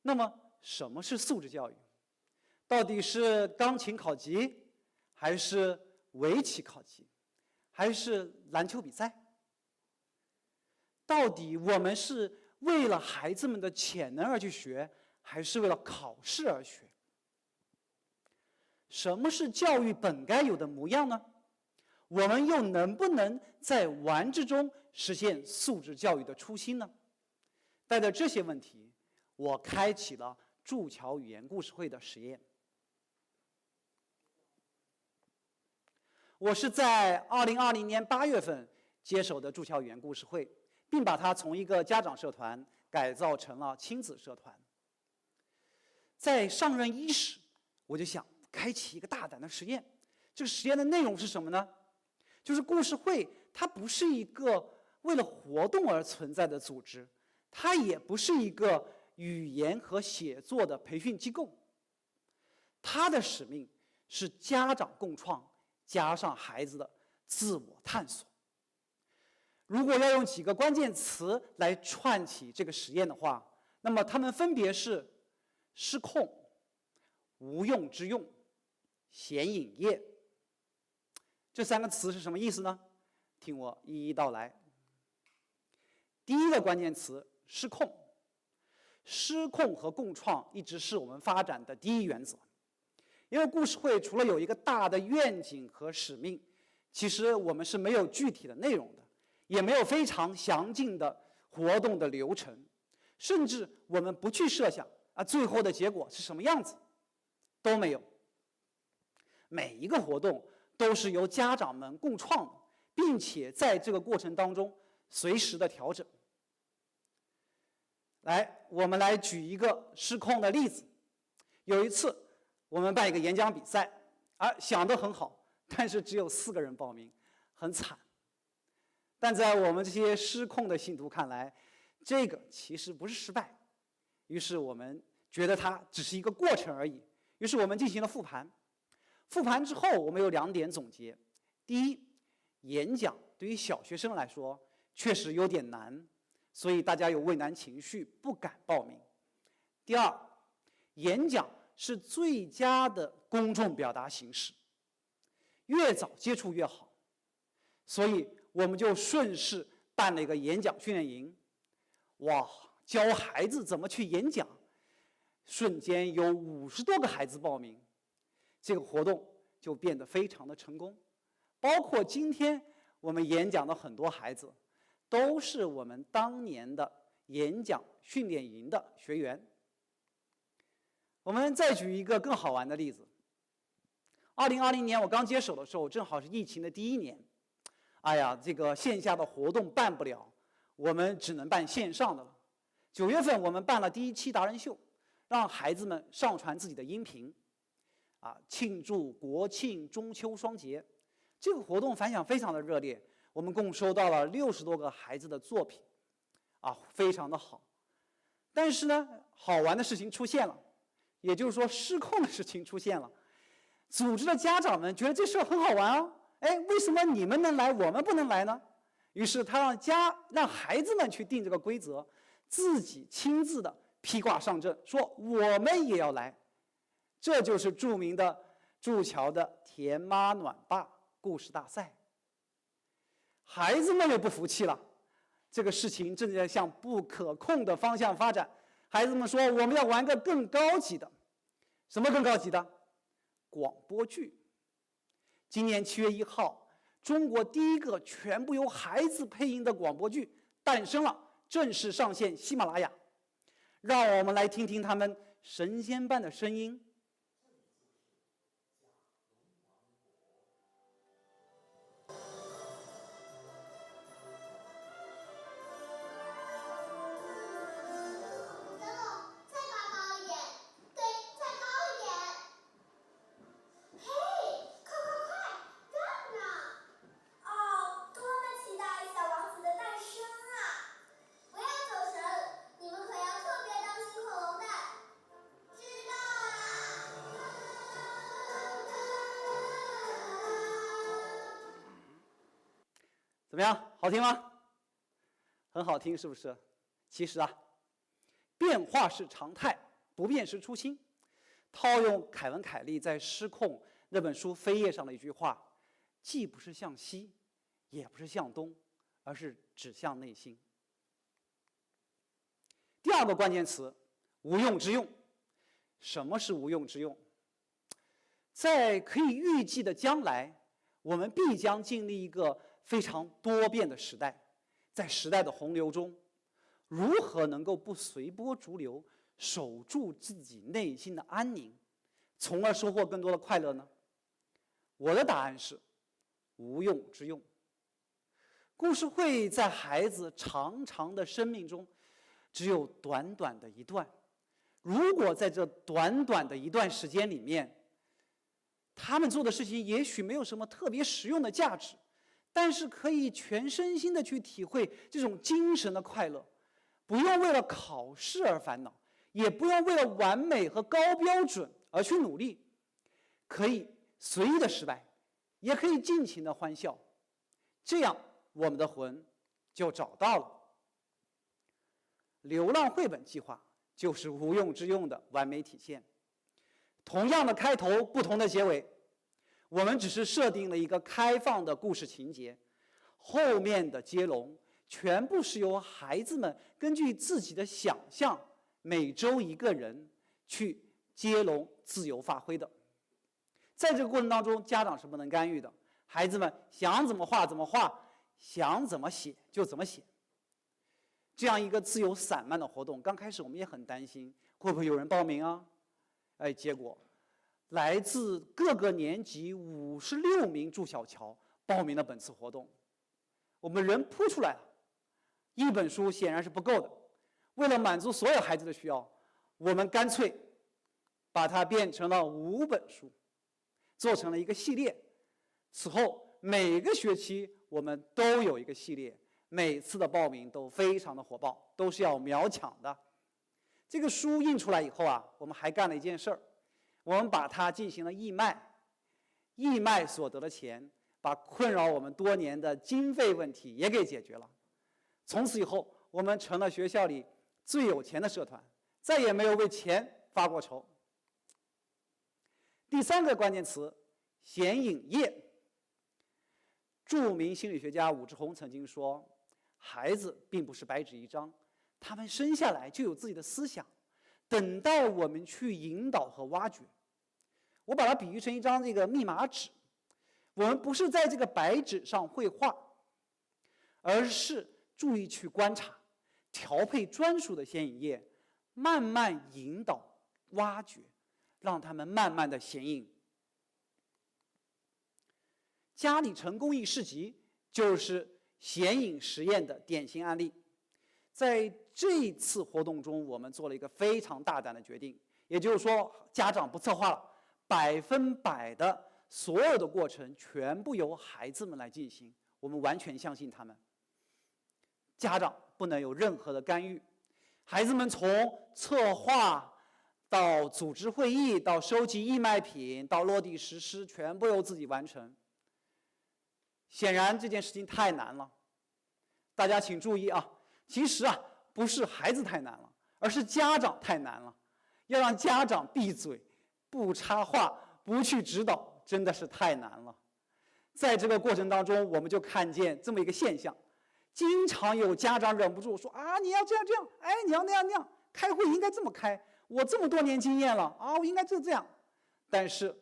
那么什么是素质教育？到底是钢琴考级，还是围棋考级，还是篮球比赛？到底我们是为了孩子们的潜能而去学，还是为了考试而学？什么是教育本该有的模样呢？我们又能不能在玩之中实现素质教育的初心呢？带着这些问题，我开启了筑桥语言故事会的实验。我是在2020年8月份接手的筑桥语言故事会，并把它从一个家长社团改造成了亲子社团。在上任伊始，我就想开启一个大胆的实验。这个实验的内容是什么呢？就是故事会它不是一个为了活动而存在的组织，它也不是一个语言和写作的培训机构。它的使命是家长共创加上孩子的自我探索。如果要用几个关键词来串起这个实验的话，那么它们分别是失控、无用之用、显影液。这3个词是什么意思呢？听我一一道来。第一个关键词失控。失控和共创一直是我们发展的第一原则。因为故事会除了有一个大的愿景和使命，其实我们是没有具体的内容的，也没有非常详尽的活动的流程，甚至我们不去设想最后的结果是什么样子，都没有。每一个活动都是由家长们共创的，并且在这个过程当中随时的调整。来，我们来举一个失控的例子。有一次我们办一个演讲比赛，想得很好，但是只有4个人报名，很惨。但在我们这些失控的信徒看来，这个其实不是失败。于是我们觉得它只是一个过程而已。于是我们进行了复盘。复盘之后，我们有2点总结。第一，演讲对于小学生来说确实有点难，所以大家有畏难情绪，不敢报名。第二，演讲是最佳的公众表达形式，越早接触越好。所以我们就顺势办了一个演讲训练营。哇，教孩子怎么去演讲，瞬间有50多个孩子报名。这个活动就变得非常的成功，包括今天我们演讲的很多孩子，都是我们当年的演讲训练营的学员。我们再举一个更好玩的例子。2020年我刚接手的时候，正好是疫情的第1年。这个线下的活动办不了，我们只能办线上的了。9月份我们办了第1期达人秀，让孩子们上传自己的音频。庆祝国庆中秋双节，这个活动反响非常的热烈，我们共收到了60多个孩子的作品，非常的好。但是呢，好玩的事情出现了，也就是说失控的事情出现了。组织的家长们觉得这事很好玩啊，为什么你们能来，我们不能来呢？于是他让孩子们去定这个规则，自己亲自的披挂上阵，说我们也要来。这就是著名的筑桥的甜妈暖爸故事大赛。孩子们也不服气了，这个事情正在向不可控的方向发展。孩子们说我们要玩个更高级的。什么更高级的？广播剧。今年7月1号，中国第一个全部由孩子配音的广播剧诞生了，正式上线喜马拉雅。让我们来听听他们神仙般的声音。怎么样，好听吗？很好听，是不是？其实变化是常态，不变是初心。套用凯文·凯利在《失控》那本书扉页上的一句话，既不是向西，也不是向东，而是指向内心。第二个关键词，无用之用。什么是无用之用？在可以预计的将来，我们必将经历一个非常多变的时代。在时代的洪流中，如何能够不随波逐流，守住自己内心的安宁，从而收获更多的快乐呢？我的答案是无用之用。故事会在孩子长长的生命中只有短短的一段，如果在这短短的一段时间里面，他们做的事情也许没有什么特别实用的价值，但是可以全身心的去体会这种精神的快乐，不用为了考试而烦恼，也不用为了完美和高标准而去努力，可以随意的失败，也可以尽情的欢笑，这样我们的魂就找到了。流浪绘本计划就是无用之用的完美体现。同样的开头，不同的结尾，我们只是设定了一个开放的故事情节，后面的接龙全部是由孩子们根据自己的想象，每周一个人去接龙自由发挥的。在这个过程当中，家长是不能干预的，孩子们想怎么画怎么画，想怎么写就怎么写。这样一个自由散漫的活动，刚开始我们也很担心会不会有人报名啊？结果来自各个年级56名住小乔报名了本次活动。我们人扑出来了，一本书显然是不够的，为了满足所有孩子的需要，我们干脆把它变成了5本书，做成了一个系列。此后每个学期我们都有一个系列，每次的报名都非常的火爆，都是要秒抢的。这个书印出来以后啊，我们还干了一件事儿，我们把它进行了义卖，义卖所得的钱，把困扰我们多年的经费问题也给解决了。从此以后，我们成了学校里最有钱的社团，再也没有为钱发过愁。第三个关键词，显影液。著名心理学家武志红曾经说，孩子并不是白纸一张，他们生下来就有自己的思想，等待我们去引导和挖掘。我把它比喻成一张这个密码纸，我们不是在这个白纸上绘画，而是注意去观察，调配专属的显影液，慢慢引导挖掘，让他们慢慢的显影。家里成公益市集就是显影实验的典型案例。在这次活动中，我们做了一个非常大胆的决定，也就是说，家长不策划了，100%的所有的过程全部由孩子们来进行，我们完全相信他们，家长不能有任何的干预。孩子们从策划到组织会议，到收集义卖品，到落地实施，全部由自己完成。显然这件事情太难了，大家请注意啊，其实啊不是孩子太难了，而是家长太难了。要让家长闭嘴，不插话，不去指导，真的是太难了。在这个过程当中，我们就看见这么一个现象，经常有家长忍不住说啊，你要这样这样，哎，你要那样那样，开会应该这么开，我这么多年经验了啊，我应该这样。但是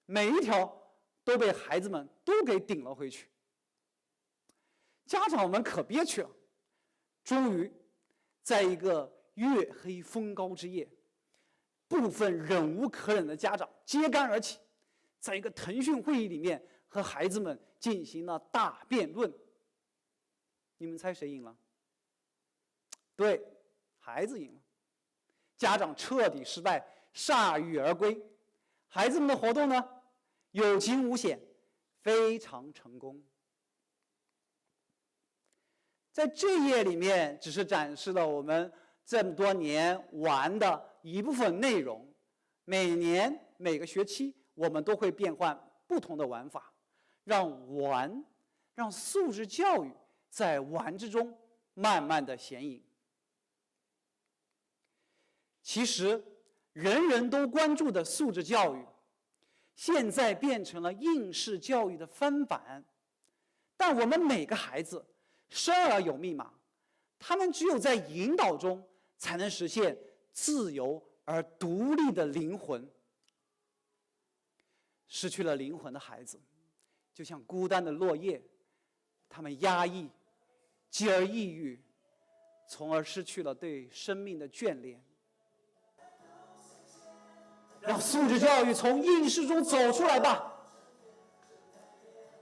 每一条都被孩子们都给顶了回去。家长们可憋屈了，终于在一个月黑风高之夜，部分忍无可忍的家长揭竿而起，在一个腾讯会议里面和孩子们进行了大辩论。你们猜谁赢了？对，孩子赢了。家长彻底失败，铩羽而归。孩子们的活动呢，有惊无险，非常成功。在这页里面只是展示了我们这么多年玩的一部分内容，每年每个学期我们都会变换不同的玩法，让素质教育在玩之中慢慢的显影。其实人人都关注的素质教育，现在变成了应试教育的翻版。但我们每个孩子生而有密码，他们只有在引导中才能实现自由而独立的灵魂。失去了灵魂的孩子，就像孤单的落叶，他们压抑，继而抑郁，从而失去了对生命的眷恋。让素质教育从应试中走出来吧，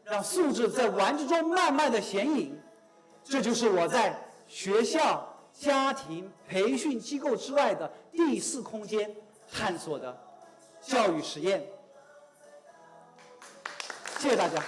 让素质在玩之中慢慢的显影。这就是我在学校、家庭、培训机构之外的第四空间探索的教育实验。谢谢大家。